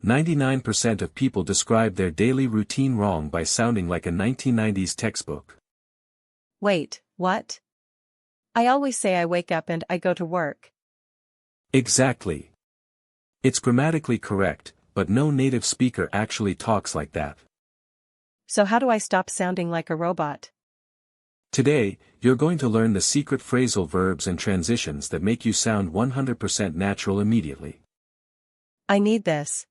99% of people describe their daily routine wrong by sounding like a 1990s textbook. Wait, what? I always say I wake up and I go to work. Exactly. It's grammatically correct, but no native speaker actually talks like that. So how do I stop sounding like a robot? Today, you're going to learn the secret phrasal verbs and transitions that make you sound 100% natural immediately. I need this.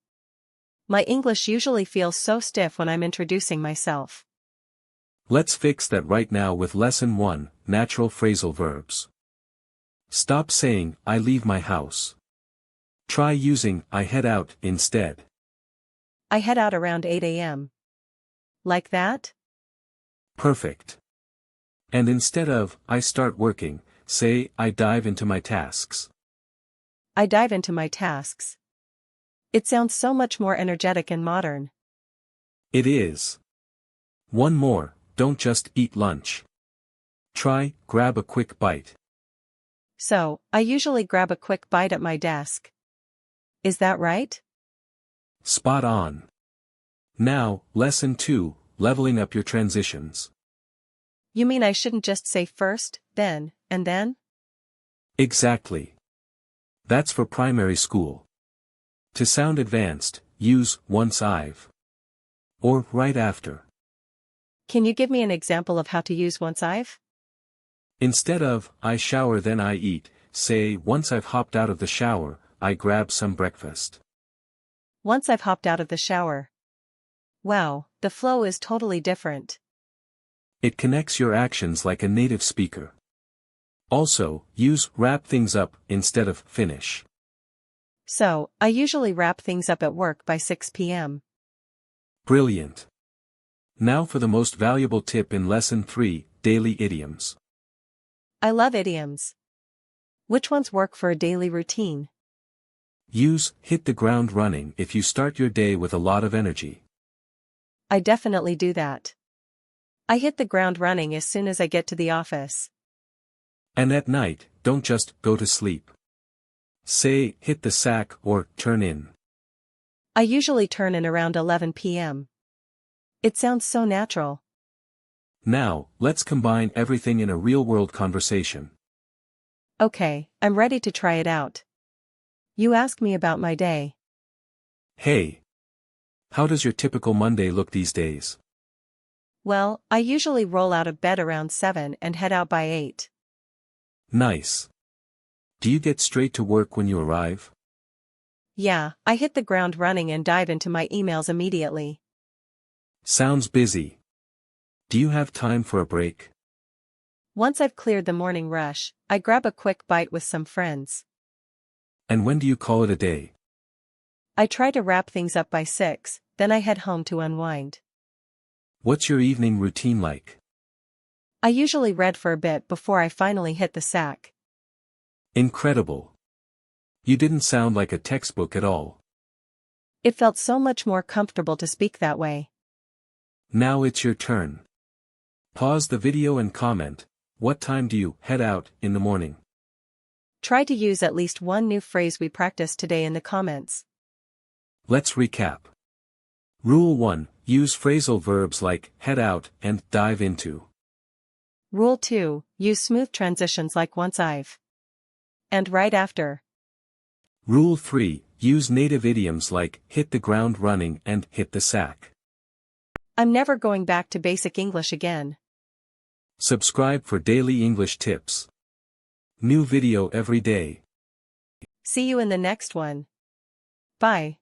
My English usually feels so stiff when I'm introducing myself. Let's fix that right now with Lesson 1, Natural Phrasal Verbs. Stop saying, I leave my house. Try using, I head out, instead. I head out around 8 a.m. Like that? Perfect. And instead of, I start working, say, I dive into my tasks. I dive into my tasks. It sounds so much more energetic and modern. It is. One more, don't just eat lunch. Try, grab a quick bite. So, I usually grab a quick bite at my desk. Is that right? Spot on. Now, Lesson 2, Leveling up your transitions. You mean I shouldn't just say first, then, and then? Exactly. That's for primary school. To sound advanced, use once I've. Or right after. Can you give me an example of how to use once I've? Instead of, I shower then I eat, say, once I've hopped out of the shower, I grab some breakfast. Once I've hopped out of the shower. Wow, the flow is totally different. It connects your actions like a native speaker. Also, use wrap things up instead of finish. So, I usually wrap things up at work by 6 p.m. Brilliant. Now for the most valuable tip in Lesson 3, Daily Idioms. I love idioms. Which ones work for a daily routine? Use hit the ground running if you start your day with a lot of energy. I definitely do that. I hit the ground running as soon as I get to the office. And at night, don't just go to sleep. Say, hit the sack or turn in. I usually turn in around 11 p.m. It sounds so natural. Now, let's combine everything in a real-world conversation. Okay, I'm ready to try it out. You ask me about my day. Hey. How does your typical Monday look these days? Well, I usually roll out of bed around 7 and head out by 8. Nice. Do you get straight to work when you arrive? Yeah, I hit the ground running and dive into my emails immediately. Sounds busy. Do you have time for a break? Once I've cleared the morning rush, I grab a quick bite with some friends. And when do you call it a day? I try to wrap things up by 6, then I head home to unwind. What's your evening routine like? I usually read for a bit before I finally hit the sack. Incredible. You didn't sound like a textbook at all. It felt so much more comfortable to speak that way. Now it's your turn. Pause the video and comment, what time do you head out in the morning? Try to use at least one new phrase we practiced today in the comments. Let's recap. Rule 1, use phrasal verbs like head out and dive into. Rule 2, use smooth transitions like once I've. And right after. Rule 3, use native idioms like hit the ground running and hit the sack. I'm never going back to basic English again. Subscribe for daily English tips. New video every day. See you in the next one. Bye.